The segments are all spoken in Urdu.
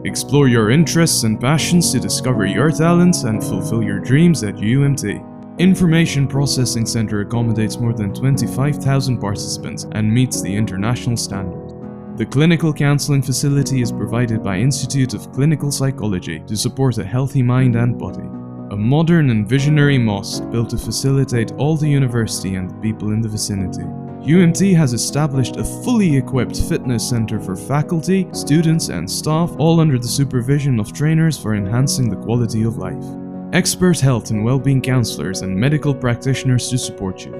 Explore your interests and passions to discover your talents and fulfill your dreams at UMT. Information Processing Center accommodates more than 25,000 participants and meets the international standard. The clinical counseling facility is provided by Institute of Clinical Psychology to support a healthy mind and body. A modern and visionary mosque built to facilitate all the university and the people in the vicinity. UMT has established a fully equipped fitness center for faculty, students and staff, all under the supervision of trainers for enhancing the quality of life. Expert health and well-being counselors and medical practitioners to support you.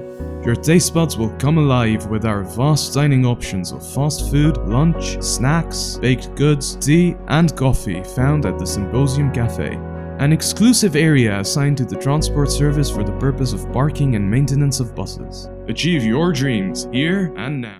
Your taste buds will come alive with our vast dining options of fast food, lunch, snacks, baked goods, tea and coffee found at the Symposium Cafe. An exclusive area assigned to the transport service for the purpose of parking and maintenance of buses. Achieve your dreams here and now.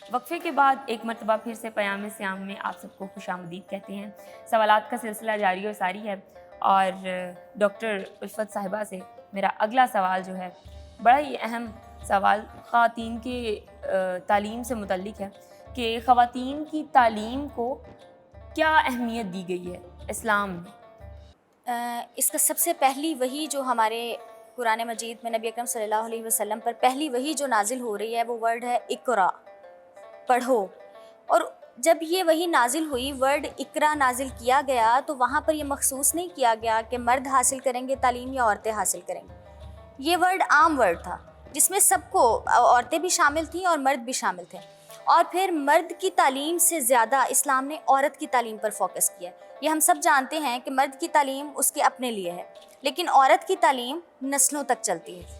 وقفے کے بعد ایک مرتبہ پھر سے پیام سیام میں آپ سب کو خوش آمدید کہتے ہیں. سوالات کا سلسلہ جاری و ساری ہے اور ڈاکٹر الفت صاحبہ سے میرا اگلا سوال جو ہے بڑا ہی اہم سوال خواتین کے تعلیم سے متعلق ہے کہ خواتین کی تعلیم کو کیا اہمیت دی گئی ہے اسلام میں. اس کا سب سے پہلی وحی جو ہمارے قرآن مجید میں نبی اکرم صلی اللہ علیہ وسلم پر پہلی وحی جو نازل ہو رہی ہے وہ ورڈ ہے اقرا، پڑھو. اور جب یہ وحی نازل ہوئی، ورڈ اقرا نازل کیا گیا تو وہاں پر یہ مخصوص نہیں کیا گیا کہ مرد حاصل کریں گے تعلیم یا عورتیں حاصل کریں گے. یہ ورڈ عام ورڈ تھا جس میں سب کو، عورتیں بھی شامل تھیں اور مرد بھی شامل تھے. اور پھر مرد کی تعلیم سے زیادہ اسلام نے عورت کی تعلیم پر فوکس کیا. یہ ہم سب جانتے ہیں کہ مرد کی تعلیم اس کے اپنے لیے ہے، لیکن عورت کی تعلیم نسلوں تک چلتی ہے.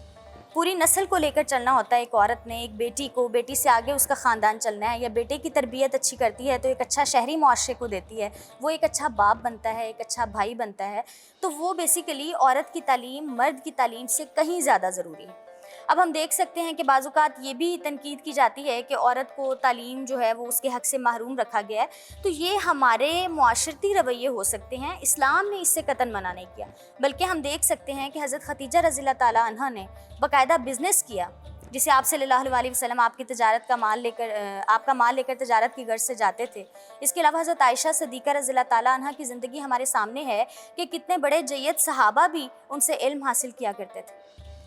پوری نسل کو لے کر چلنا ہوتا ہے. ایک عورت نے ایک بیٹی کو، بیٹی سے آگے اس کا خاندان چلنا ہے، یا بیٹے کی تربیت اچھی کرتی ہے تو ایک اچھا شہری معاشرے کو دیتی ہے، وہ ایک اچھا باپ بنتا ہے، ایک اچھا بھائی بنتا ہے. تو وہ بیسیکلی عورت کی تعلیم مرد کی تعلیم سے کہیں زیادہ ضروری ہے. اب ہم دیکھ سکتے ہیں کہ بعض اوقات یہ بھی تنقید کی جاتی ہے کہ عورت کو تعلیم جو ہے وہ اس کے حق سے محروم رکھا گیا ہے. تو یہ ہمارے معاشرتی رویے ہو سکتے ہیں، اسلام نے اس سے قطعاً منع نہیں کیا. بلکہ ہم دیکھ سکتے ہیں کہ حضرت خدیجہ رضی اللہ تعالیٰ عنہا نے باقاعدہ بزنس کیا، جسے آپ صلی اللہ علیہ وسلم آپ کی تجارت کا مال لے کر، آپ کا مال لے کر تجارت کی غرض سے جاتے تھے. اس کے علاوہ حضرت عائشہ صدیقہ رضی اللہ تعالیٰ عنہا کی زندگی ہمارے سامنے ہے کہ کتنے بڑے جید صحابہ بھی ان سے علم حاصل کیا کرتے تھے،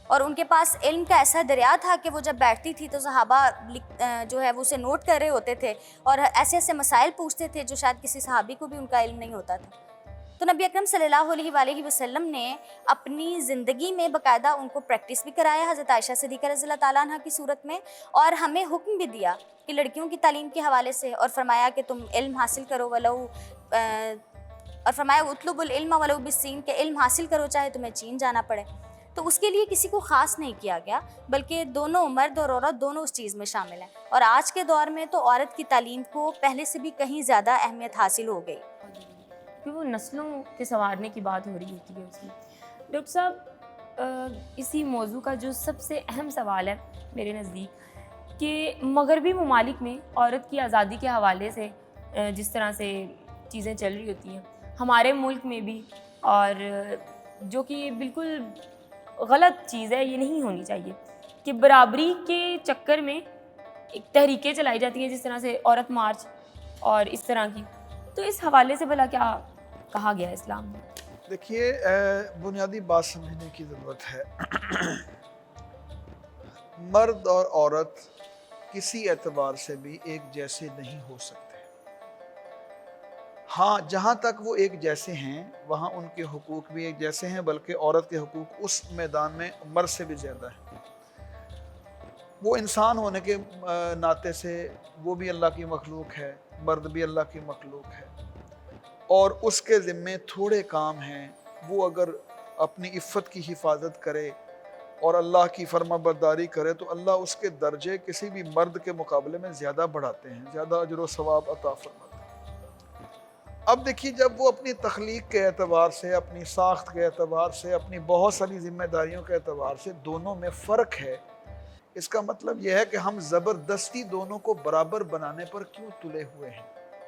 اور ان کے پاس علم کا ایسا دریا تھا کہ وہ جب بیٹھتی تھی تو صحابہ جو ہے وہ اسے نوٹ کر رہے ہوتے تھے اور ایسے ایسے مسائل پوچھتے تھے جو شاید کسی صحابی کو بھی ان کا علم نہیں ہوتا تھا. تو نبی اکرم صلی اللہ علیہ وآلہ وسلم نے اپنی زندگی میں باقاعدہ ان کو پریکٹس بھی کرایا حضرت عائشہ صدیقہ رضی اللہ تعالیٰ عنہ کی صورت میں، اور ہمیں حکم بھی دیا کہ لڑکیوں کی تعلیم کے حوالے سے، اور فرمایا کہ تم علم حاصل کرو ولو اور فرمایا اطلب العلم ولو بالصین، کہ علم حاصل کرو چاہے تمہیں چین جانا پڑے. تو اس کے لیے کسی کو خاص نہیں کیا گیا، بلکہ دونوں مرد اور عورت دونوں اس چیز میں شامل ہیں. اور آج کے دور میں تو عورت کی تعلیم کو پہلے سے بھی کہیں زیادہ اہمیت حاصل ہو گئی، کہ وہ نسلوں کے سنوارنے کی بات ہو رہی ہوتی ہے اس میں. ڈاکٹر صاحب، اسی موضوع کا جو سب سے اہم سوال ہے میرے نزدیک، کہ مغربی ممالک میں عورت کی آزادی کے حوالے سے جس طرح سے چیزیں چل رہی ہوتی ہیں، ہمارے ملک میں بھی، اور جو کہ بالکل غلط چیز ہے، یہ نہیں ہونی چاہیے کہ برابری کے چکر میں ایک تحریکیں چلائی جاتی ہیں جس طرح سے عورت مارچ اور اس طرح کی. تو اس حوالے سے بھلا کیا کہا گیا اسلام میں؟ دیکھیے، بنیادی بات سمجھنے کی ضرورت ہے. مرد اور عورت کسی اعتبار سے بھی ایک جیسے نہیں ہو سکتے. ہاں، جہاں تک وہ ایک جیسے ہیں وہاں ان کے حقوق بھی ایک جیسے ہیں، بلکہ عورت کے حقوق اس میدان میں مرد سے بھی زیادہ ہیں. وہ انسان ہونے کے ناطے سے وہ بھی اللہ کی مخلوق ہے، مرد بھی اللہ کی مخلوق ہے، اور اس کے ذمے تھوڑے کام ہیں. وہ اگر اپنی عفت کی حفاظت کرے اور اللہ کی فرما برداری کرے تو اللہ اس کے درجے کسی بھی مرد کے مقابلے میں زیادہ بڑھاتے ہیں، زیادہ اجر و ثواب عطا فرماتے ہیں. اب دیکھیے، جب وہ اپنی تخلیق کے اعتبار سے، اپنی ساخت کے اعتبار سے، اپنی بہت ساری ذمہ داریوں کے اعتبار سے دونوں میں فرق ہے، اس کا مطلب یہ ہے کہ ہم زبردستی دونوں کو برابر بنانے پر کیوں تلے ہوئے ہیں؟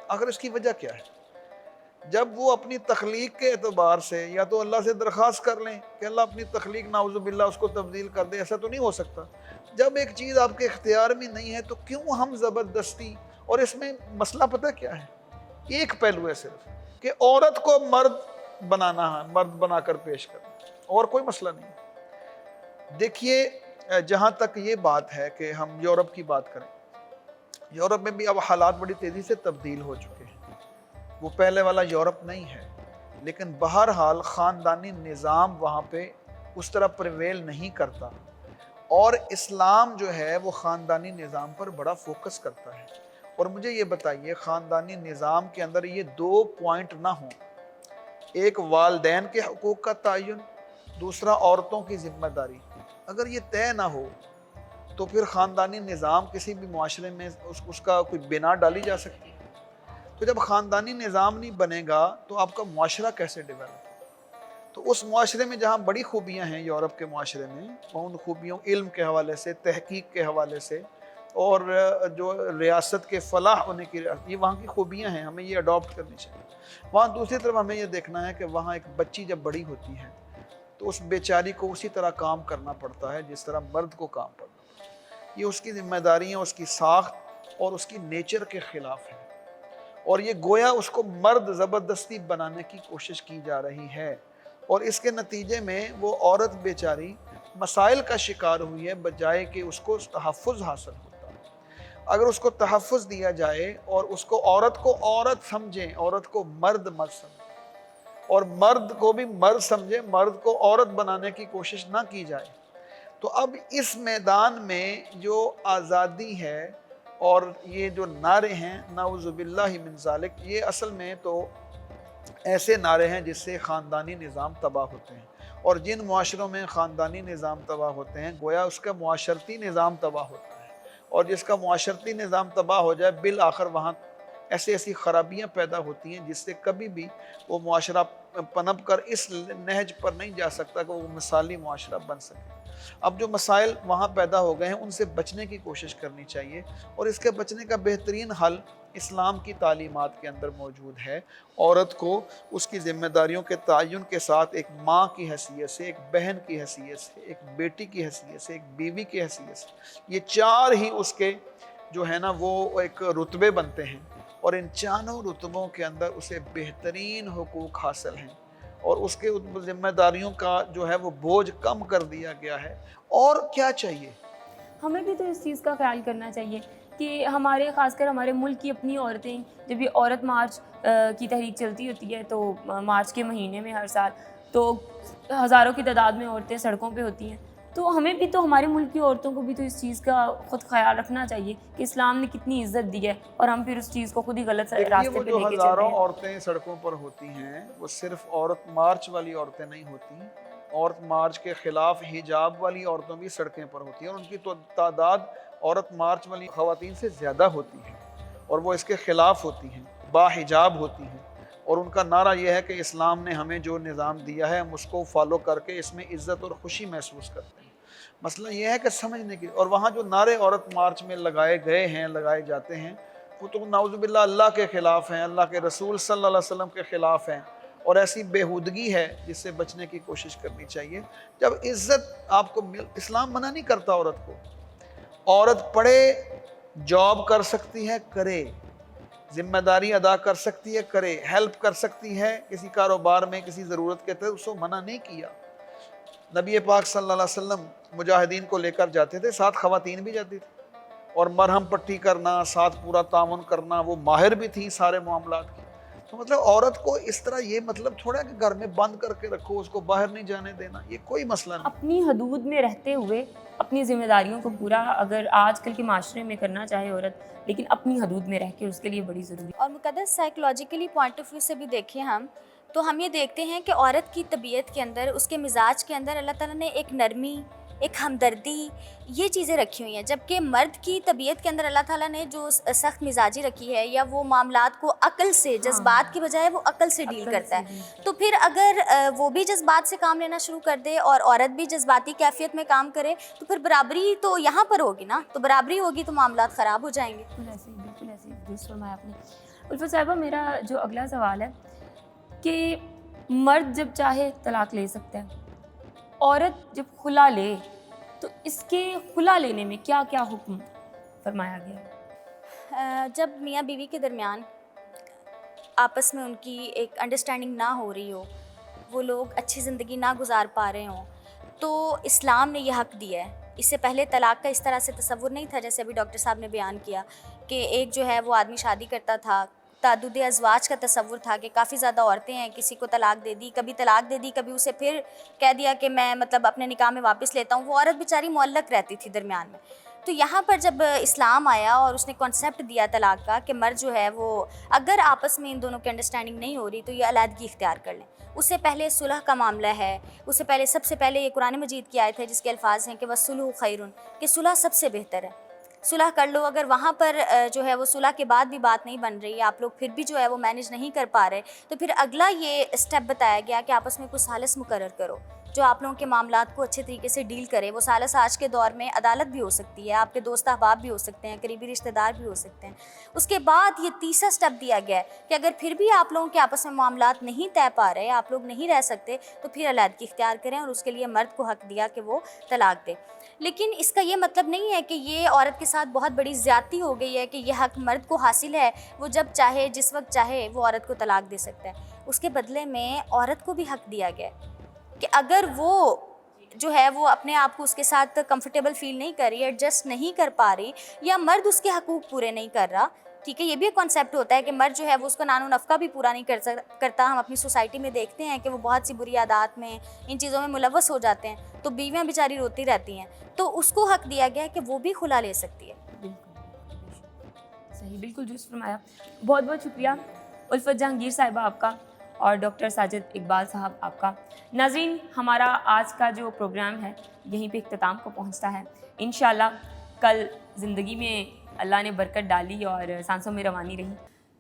آخر اس کی وجہ کیا ہے؟ جب وہ اپنی تخلیق کے اعتبار سے یا تو اللہ سے درخواست کر لیں کہ اللہ اپنی تخلیق نعوذ باللہ اس کو تبدیل کر دے، ایسا تو نہیں ہو سکتا۔ جب ایک چیز آپ کے اختیار میں نہیں ہے تو کیوں ہم زبردستی، اور اس میں مسئلہ پتہ کیا ہے، ایک پہلو ہے صرف کہ عورت کو مرد بنانا ہے، مرد بنا کر پیش کرنا، اور کوئی مسئلہ نہیں۔ دیکھیے جہاں تک یہ بات ہے کہ ہم یورپ کی بات کریں، یورپ میں بھی اب حالات بڑی تیزی سے تبدیل ہو چکے ہیں، وہ پہلے والا یورپ نہیں ہے، لیکن بہرحال خاندانی نظام وہاں پہ اس طرح پریویل نہیں کرتا، اور اسلام جو ہے وہ خاندانی نظام پر بڑا فوکس کرتا ہے۔ اور مجھے یہ بتائیے، خاندانی نظام کے اندر یہ دو پوائنٹ نہ ہوں، ایک والدین کے حقوق کا تعین، دوسرا عورتوں کی ذمہ داری، اگر یہ طے نہ ہو تو پھر خاندانی نظام کسی بھی معاشرے میں اس کا کوئی بنا ڈالی جا سکتی ہے۔ تو جب خاندانی نظام نہیں بنے گا تو آپ کا معاشرہ کیسے ڈیولپ؟ تو اس معاشرے میں جہاں بڑی خوبیاں ہیں یورپ کے معاشرے میں، ان خوبیوں علم کے حوالے سے، تحقیق کے حوالے سے، اور جو ریاست کے فلاح ہونے کی، یہ وہاں کی خوبیاں ہیں، ہمیں یہ اڈاپٹ کرنی چاہیے۔ وہاں دوسری طرف ہمیں یہ دیکھنا ہے کہ وہاں ایک بچی جب بڑی ہوتی ہے تو اس بیچاری کو اسی طرح کام کرنا پڑتا ہے جس طرح مرد کو کام کرنا پڑتا ہے۔ یہ اس کی ذمہ داریاں، اس کی ساخت اور اس کی نیچر کے خلاف ہے، اور یہ گویا اس کو مرد زبردستی بنانے کی کوشش کی جا رہی ہے، اور اس کے نتیجے میں وہ عورت بیچاری مسائل کا شکار ہوئی ہے بجائے کہ اس کو تحفظ حاصل ہوتا۔ اگر اس کو تحفظ دیا جائے اور اس کو عورت سمجھیں، عورت کو مرد مت سمجھیں، اور مرد کو بھی مرد سمجھیں، مرد کو عورت بنانے کی کوشش نہ کی جائے، تو اب اس میدان میں جو آزادی ہے اور یہ جو نعرے ہیں نعوذ باللہ من ذالک، یہ اصل میں تو ایسے نعرے ہیں جس سے خاندانی نظام تباہ ہوتے ہیں، اور جن معاشروں میں خاندانی نظام تباہ ہوتے ہیں گویا اس کا معاشرتی نظام تباہ ہوتا ہے، اور جس کا معاشرتی نظام تباہ ہو جائے بالآخر وہاں ایسی خرابیاں پیدا ہوتی ہیں جس سے کبھی بھی وہ معاشرہ پنپ کر اس نہج پر نہیں جا سکتا کہ وہ مثالی معاشرہ بن سکے۔ اب جو مسائل وہاں پیدا ہو گئے ہیں ان سے بچنے کی کوشش کرنی چاہیے، اور اس کے بچنے کا بہترین حل اسلام کی تعلیمات کے اندر موجود ہے۔ عورت کو اس کی ذمہ داریوں کے تعین کے ساتھ ایک ماں کی حیثیت سے، ایک بہن کی حیثیت سے، ایک بیٹی کی حیثیت سے، ایک بیوی کی حیثیت سے، یہ چار ہی اس کے جو ہے نا وہ ایک رتبے بنتے ہیں، اور ان چاروں رتبوں کے اندر اسے بہترین حقوق حاصل ہیں، اور اس کے ذمہ داریوں کا جو ہے وہ بوجھ کم کر دیا گیا ہے۔ اور کیا چاہیے؟ ہمیں بھی تو اس چیز کا خیال کرنا چاہیے کہ ہمارے خاص کر ہمارے ملک کی اپنی عورتیں، جب یہ عورت مارچ کی تحریک چلتی ہوتی ہے تو مارچ کے مہینے میں ہر سال تو ہزاروں کی تعداد میں عورتیں سڑکوں پہ ہوتی ہیں، تو ہمیں بھی تو ہمارے ملک کی عورتوں کو بھی تو اس چیز کا خود خیال رکھنا چاہیے کہ اسلام نے کتنی عزت دی ہے، اور ہم پھر اس چیز کو خود ہی غلط راستے پہ لے کے چل رہے ہیں۔ ہزاروں عورتیں سڑکوں پر ہوتی ہیں، وہ صرف عورت مارچ والی عورتیں نہیں ہوتی، عورت مارچ کے خلاف حجاب والی عورتوں بھی سڑکیں پر ہوتی ہیں، اور ان کی تو تعداد عورت مارچ والی خواتین سے زیادہ ہوتی ہے، اور وہ اس کے خلاف ہوتی ہیں، با حجاب ہوتی ہیں، اور ان کا نعرہ یہ ہے کہ اسلام نے ہمیں جو نظام دیا ہے ہم اس کو فالو کر کے اس میں عزت اور خوشی محسوس کرتے ہیں۔ مسئلہ یہ ہے کہ سمجھنے کی، اور وہاں جو نعرے عورت مارچ میں لگائے گئے ہیں، لگائے جاتے ہیں، وہ تو نعوذ باللہ اللہ کے خلاف ہیں، اللہ کے رسول صلی اللہ علیہ وسلم کے خلاف ہیں، اور ایسی بےہودگی ہے جس سے بچنے کی کوشش کرنی چاہیے۔ جب عزت آپ کو اسلام منع نہیں کرتا عورت کو، عورت پڑھے، جاب کر سکتی ہے کرے، ذمہ داری ادا کر سکتی ہے کرے، ہیلپ کر سکتی ہے کسی کاروبار میں کسی ضرورت کے تحت، اس کو منع نہیں کیا۔ نبی پاک صلی اللہ علیہ وسلم مجاہدین کو لے کر جاتے تھے، ساتھ خواتین بھی جاتی تھی، اور مرہم پٹی کرنا، ساتھ پورا تعاون کرنا، وہ ماہر بھی تھیں سارے معاملات کی۔ تو مطلب عورت کو اس طرح یہ مطلب تھوڑا کہ گھر میں بند کر کے رکھو، اس کو باہر نہیں جانے دینا، یہ کوئی مسئلہ نہیں۔ اپنی حدود میں رہتے ہوئے اپنی ذمہ داریوں کو پورا اگر آج کل کے معاشرے میں کرنا چاہے عورت، لیکن اپنی حدود میں رہ کے، اس کے لیے بڑی ضروری ہے۔ اور مقدس سائیکولوجیکلی پوائنٹ آف ویو سے بھی دیکھیں ہم تو ہم یہ دیکھتے ہیں کہ عورت کی طبیعت کے اندر، اس کے مزاج کے اندر اللہ تعالیٰ نے ایک نرمی، ایک ہمدردی، یہ چیزیں رکھی ہوئی ہیں، جبکہ مرد کی طبیعت کے اندر اللہ تعالیٰ نے جو سخت مزاجی رکھی ہے، یا وہ معاملات کو عقل سے، جذبات کی بجائے وہ عقل سے ڈیل کرتا ہے، تو پھر اگر وہ بھی جذبات سے کام لینا شروع کر دے اور عورت بھی جذباتی کیفیت میں کام کرے تو پھر برابری تو یہاں پر ہوگی نا، تو برابری ہوگی تو معاملات خراب ہو جائیں گے۔ بالکل ایسے ہی درست فرمایا آپ نے۔ الفت صاحبہ، میرا جو اگلا سوال ہے کہ مرد جب چاہے طلاق لے سکتا ہے, عورت جب خلا لے تو اس کے خلا لینے میں کیا کیا حکم فرمایا گیا ہے؟ جب میاں بیوی کے درمیان آپس میں ان کی ایک انڈرسٹینڈنگ نہ ہو رہی ہو, وہ لوگ اچھی زندگی نہ گزار پا رہے ہوں, تو اسلام نے یہ حق دیا ہے. اس سے پہلے طلاق کا اس طرح سے تصور نہیں تھا جیسے ابھی ڈاکٹر صاحب نے بیان کیا کہ ایک جو ہے وہ آدمی شادی کرتا تھا, تعدد ازواج کا تصور تھا کہ کافی زیادہ عورتیں ہیں, کسی کو طلاق دے دی, کبھی طلاق دے دی, کبھی اسے پھر کہہ دیا کہ میں مطلب اپنے نکاح میں واپس لیتا ہوں, وہ عورت بیچاری معلق رہتی تھی درمیان میں. تو یہاں پر جب اسلام آیا اور اس نے کانسیپٹ دیا طلاق کا کہ مرد جو ہے وہ اگر آپس میں ان دونوں کی انڈرسٹینڈنگ نہیں ہو رہی تو یہ علیحدگی اختیار کر لیں. اس سے پہلے صلح کا معاملہ ہے, اس سے پہلے سب سے پہلے یہ قرآن مجید کی آیت ہے جس کے الفاظ ہیں کہ وَالصُّلْحُ خَيْرٌ, کہ صلح سب سے بہتر ہے, صلح کر لو. اگر وہاں پر جو ہے وہ صلح کے بعد بھی بات نہیں بن رہی, آپ لوگ پھر بھی جو ہے وہ مینیج نہیں کر پا رہے, تو پھر اگلا یہ اسٹیپ بتایا گیا کہ آپس میں کوئی ثالث مقرر کرو جو آپ لوگوں کے معاملات کو اچھے طریقے سے ڈیل کرے. وہ ثالث آج کے دور میں عدالت بھی ہو سکتی ہے, آپ کے دوست احباب بھی ہو سکتے ہیں, قریبی رشتہ دار بھی ہو سکتے ہیں. اس کے بعد یہ تیسرا سٹیپ دیا گیا ہے کہ اگر پھر بھی آپ لوگوں کے آپس میں معاملات نہیں طے پا رہے, آپ لوگ نہیں رہ سکتے, تو پھر علیحدگی اختیار کریں, اور اس کے لیے مرد کو حق دیا کہ وہ طلاق دے. لیکن اس کا یہ مطلب نہیں ہے کہ یہ عورت کے ساتھ بہت بڑی زیادتی ہو گئی ہے کہ یہ حق مرد کو حاصل ہے, وہ جب چاہے جس وقت چاہے وہ عورت کو طلاق دے سکتا ہے. اس کے بدلے میں عورت کو بھی حق دیا گیا ہے کہ اگر وہ جو ہے وہ اپنے آپ کو اس کے ساتھ کمفرٹیبل فیل نہیں کر رہی, ایڈجسٹ نہیں کر پا رہی, یا مرد اس کے حقوق پورے نہیں کر رہا, ٹھیک ہے, یہ بھی ایک کانسیپٹ ہوتا ہے کہ مرد جو ہے وہ اس کا نان و نفقہ بھی پورا نہیں کرتا. ہم اپنی سوسائٹی میں دیکھتے ہیں کہ وہ بہت سی بری عادات میں, ان چیزوں میں ملوث ہو جاتے ہیں, تو بیویاں بیچاری روتی رہتی ہیں, تو اس کو حق دیا گیا ہے کہ وہ بھی خلا لے سکتی ہے. بالکل صحیح, بالکل درست فرمایا. بہت بہت شکریہ الفت جہانگیر صاحبہ آپ کا, اور ڈاکٹر ساجد اقبال صاحب آپ کا. ناظرین, ہمارا آج کا جو پروگرام ہے یہیں پہ اختتام کو پہنچتا ہے. انشاءاللہ کل زندگی میں اللہ نے برکت ڈالی اور سانسوں میں روانی رہی,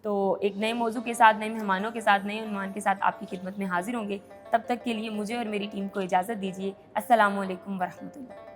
تو ایک نئے موضوع کے ساتھ, نئے مہمانوں کے ساتھ, نئے عنوان کے ساتھ آپ کی خدمت میں حاضر ہوں گے. تب تک کے لیے مجھے اور میری ٹیم کو اجازت دیجیے. السلام علیکم ورحمۃ اللہ.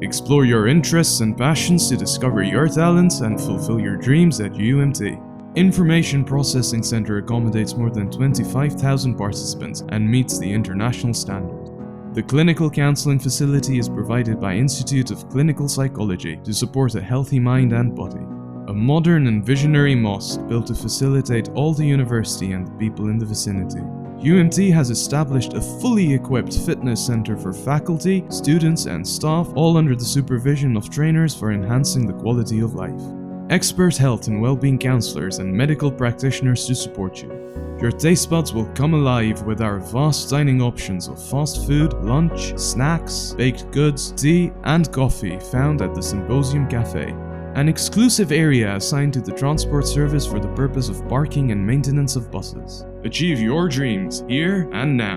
Explore your interests and passions to discover your talents and fulfill your dreams at UMT. Information Processing Center accommodates more than 25,000 participants and meets the international standard. The clinical counseling facility is provided by Institute of Clinical Psychology to support a healthy mind and body. A modern and visionary mosque built to facilitate all the university and the people in the vicinity. UMT has established a fully equipped fitness center for faculty, students and staff, all under the supervision of trainers for enhancing the quality of life. Expert health and well-being counselors and medical practitioners to support you. Your taste buds will come alive with our vast dining options of fast food, lunch, snacks, baked goods, tea and coffee found at the Symposium Cafe. An exclusive area assigned to the transport service for the purpose of parking and maintenance of buses. Achieve your dreams here and now.